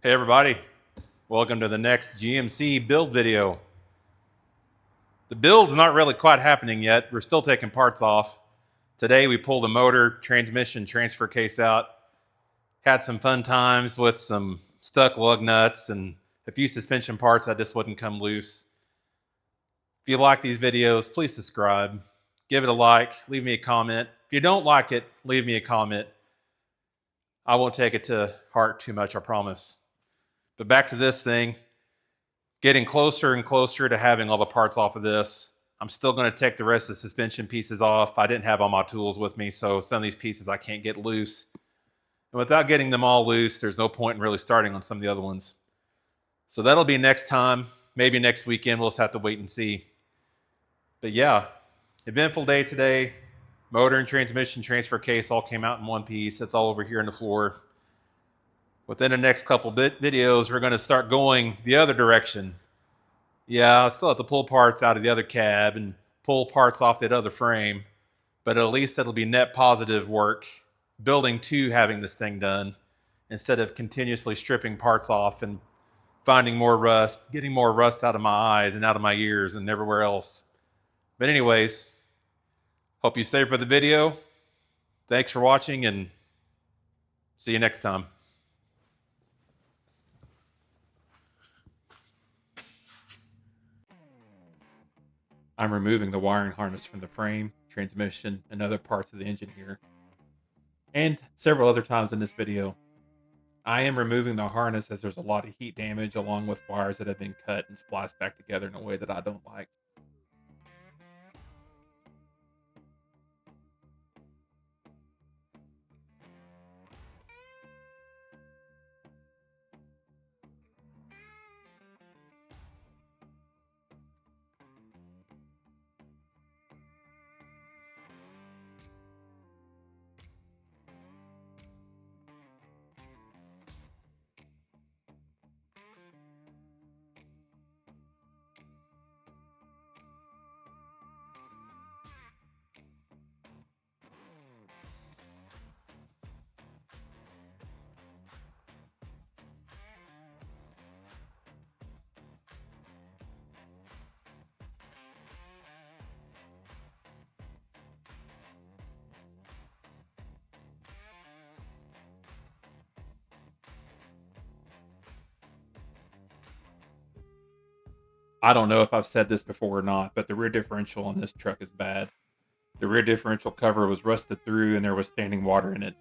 Hey everybody, welcome to the next GMC build video. The build's not really quite happening yet. We're still taking parts off. Today we pulled a motor, transmission, transfer case out. Had some fun times with some stuck lug nuts and a few suspension parts that just wouldn't come loose. If you like these videos, please subscribe. Give it a like, leave me a comment. If you don't like it, leave me a comment. I won't take it to heart too much, I promise. But back to this thing. Getting closer and closer to having all the parts off of this. I'm still going to take the rest of the suspension pieces off. I didn't have all my tools with me, so some of these pieces I can't get loose. And without getting them all loose, there's no point in really starting on some of the other ones. So that'll be next time. Maybe next weekend. We'll just have to wait and see. But yeah, eventful day today. Motor and transmission transfer case all came out in one piece. That's all over here on the floor. Within the next couple videos, we're going to start going the other direction. Yeah, I still have to pull parts out of the other cab and pull parts off that other frame, but at least it'll be net positive work building to having this thing done instead of continuously stripping parts off and finding more rust, getting more rust out of my eyes and out of my ears and everywhere else. But anyways, hope you stay for the video. Thanks for watching and see you next time. I'm removing the wiring harness from the frame, transmission, and other parts of the engine here, and several other times in this video. I am removing the harness as there's a lot of heat damage along with wires that have been cut and spliced back together in a way that I don't like. I don't know if I've said this before or not, but the rear differential on this truck is bad. The rear differential cover was rusted through and there was standing water in it.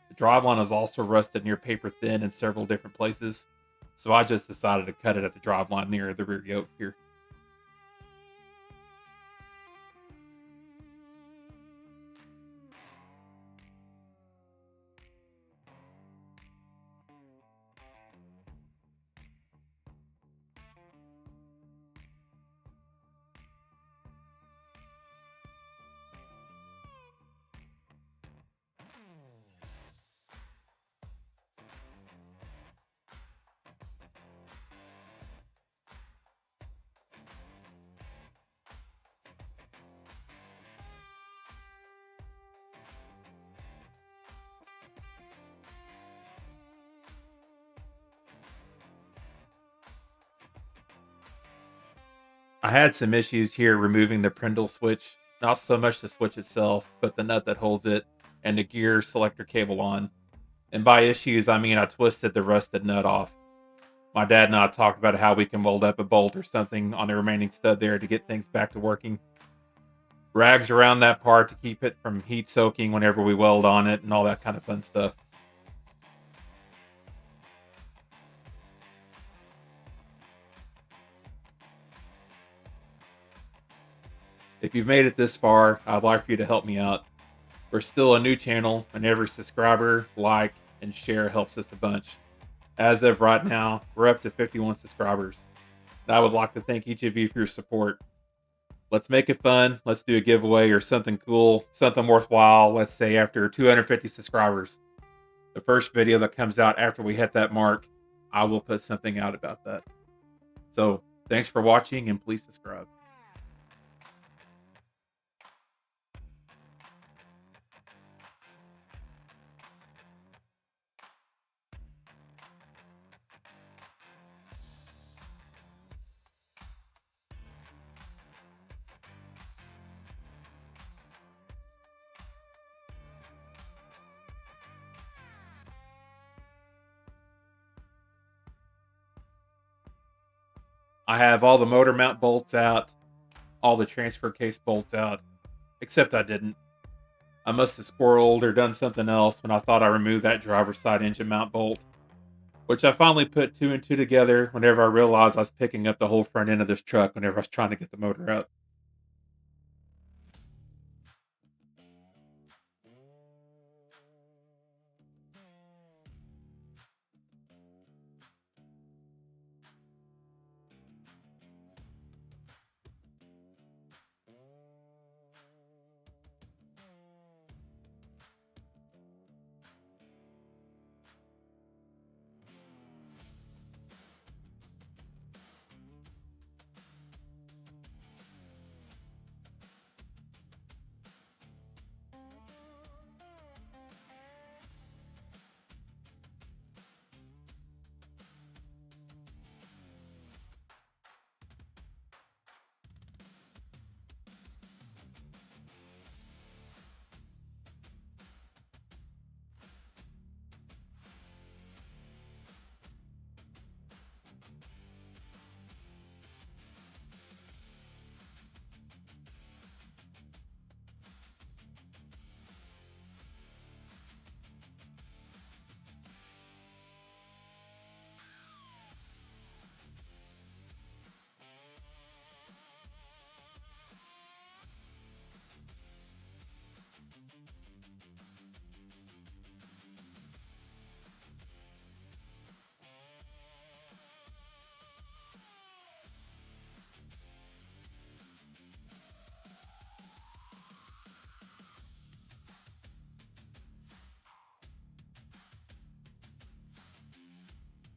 The driveline is also rusted near paper thin in several different places, so I just decided to cut it at the driveline near the rear yoke here. I had some issues here removing the PRNDL switch, not so much the switch itself, but the nut that holds it and the gear selector cable on. And by issues, I mean I twisted the rusted nut off. My dad and I talked about how we can weld up a bolt or something on the remaining stud there to get things back to working. Rags around that part to keep it from heat soaking whenever we weld on it and all that kind of fun stuff. If you've made it this far, I'd like for you to help me out. We're still a new channel, and every subscriber, like, and share helps us a bunch. As of right now, we're up to 51 subscribers. And I would like to thank each of you for your support. Let's make it fun. Let's do a giveaway or something cool, something worthwhile, let's say after 250 subscribers. The first video that comes out after we hit that mark, I will put something out about that. So, thanks for watching, and please subscribe. I have all the motor mount bolts out, all the transfer case bolts out, except I didn't. I must have squirreled or done something else when I thought I removed that driver's side engine mount bolt, which I finally put two and two together whenever I realized I was picking up the whole front end of this truck whenever I was trying to get the motor out.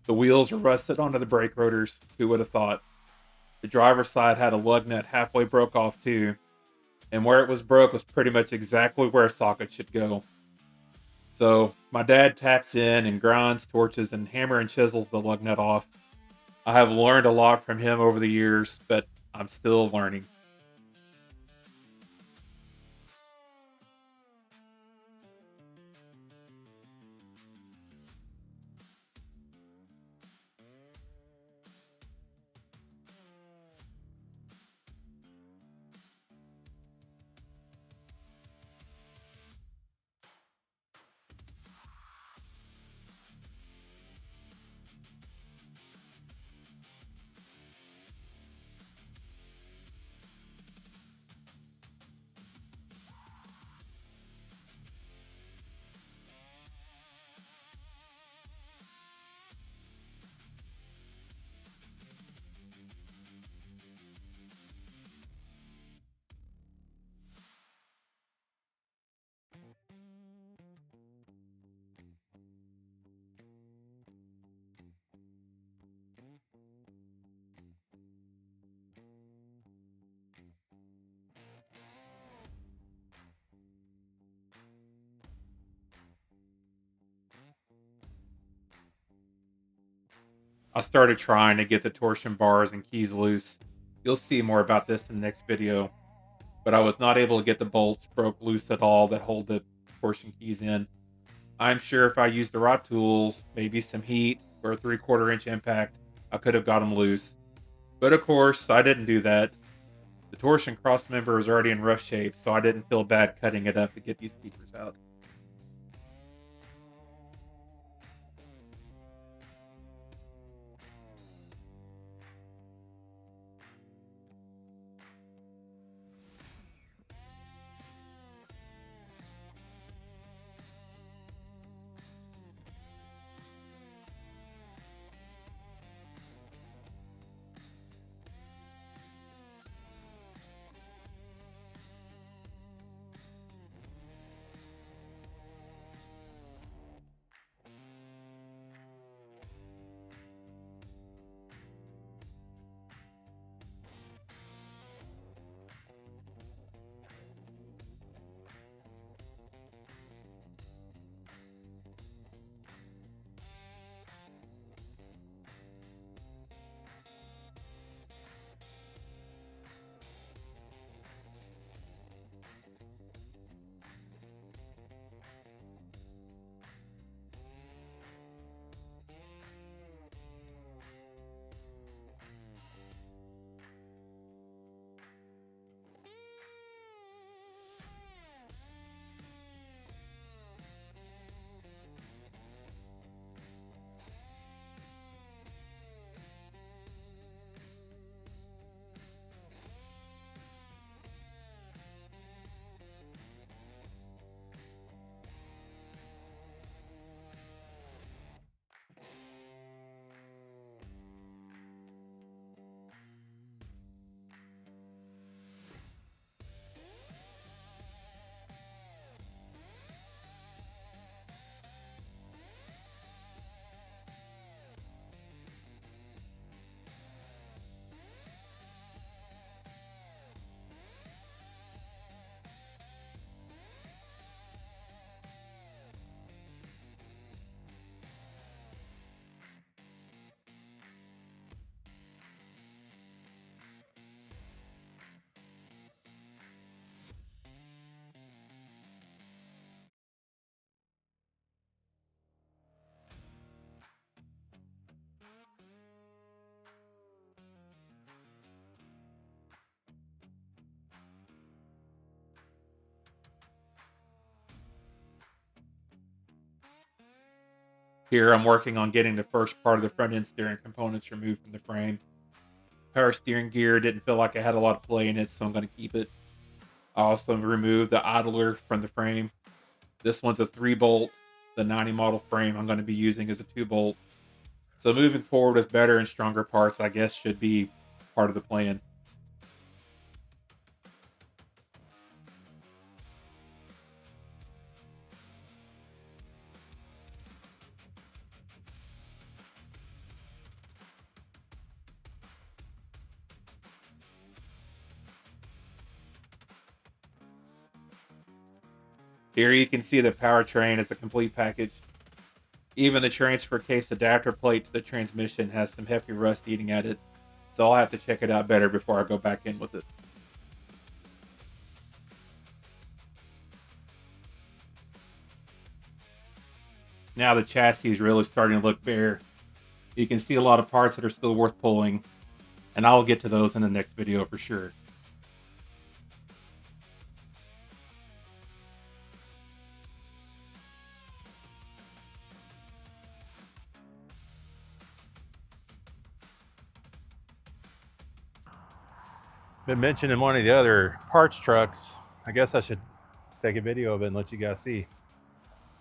The wheels are rusted onto the brake rotors. Who would have thought? The driver's side had a lug nut halfway broke off too, and where it was broke was pretty much exactly where a socket should go. So my dad taps in and grinds, torches, and hammer and chisels the lug nut off. I have learned a lot from him over the years, but I'm still learning. I started trying to get the torsion bars and keys loose. You'll see more about this in the next video, but I was not able to get the bolts broke loose at all that hold the torsion keys in. I'm sure if I used the right tools, maybe some heat or a 3/4 inch impact, I could have got them loose. But of course, I didn't do that. The torsion cross member was already in rough shape, so I didn't feel bad cutting it up to get these keepers out. Here I'm working on getting the first part of the front end steering components removed from the frame. Power steering gear didn't feel like I had a lot of play in it, so I'm going to keep it. I also removed the idler from the frame. This one's a 3-bolt. The 90 model frame I'm going to be using is a 2-bolt. So moving forward with better and stronger parts, I guess, should be part of the plan. Here you can see the powertrain is a complete package. Even the transfer case adapter plate to the transmission has some hefty rust eating at it, so I'll have to check it out better before I go back in with it. Now the chassis is really starting to look bare. You can see a lot of parts that are still worth pulling, and I'll get to those in the next video for sure. Been mentioned in one of the other parts trucks. I guess I should take a video of it and let you guys see.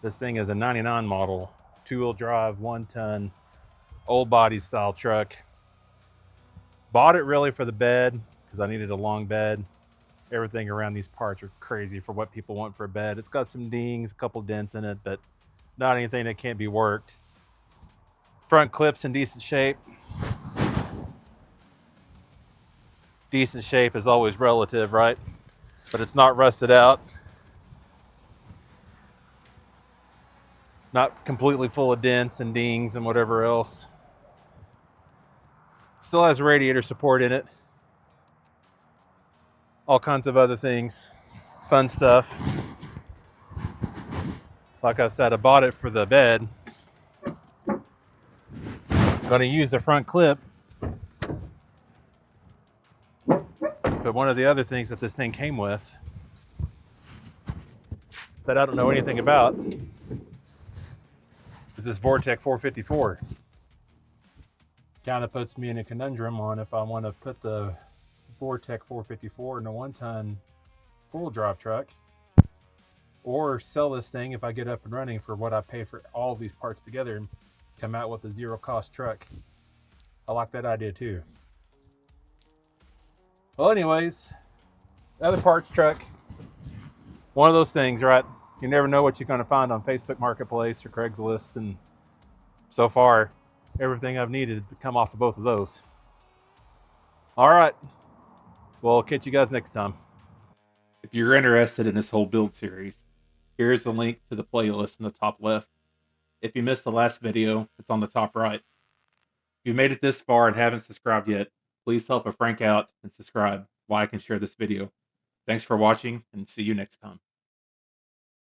This thing is a 99 model, 2-wheel drive, 1-ton, old body style truck. Bought it really for the bed because I needed a long bed. Everything around these parts are crazy for what people want for a bed. It's got some dings, a couple dents in it, but not anything that can't be worked. Front clips in decent shape. Decent shape is always relative, right? But it's not rusted out. Not completely full of dents and dings and whatever else. Still has radiator support in it. All kinds of other things. Fun stuff. Like I said, I bought it for the bed. Gonna use the front clip. But one of the other things that this thing came with that I don't know anything about is this Vortec 454. Kind of puts me in a conundrum on if I want to put the Vortec 454 in a 1-ton 4-wheel drive truck, or sell this thing if I get up and running for what I pay for all these parts together and come out with a zero cost truck. I like that idea too. Well, anyways, other parts truck. One of those things, right? You never know what you're going to find on Facebook Marketplace or Craigslist, and so far, everything I've needed to come off of both of those. All right. Well, catch you guys next time. If you're interested in this whole build series, here's a link to the playlist in the top left. If you missed the last video, it's on the top right. If you've made it this far and haven't subscribed yet, please help a Frank out and subscribe while I can share this video. Thanks for watching, and see you next time.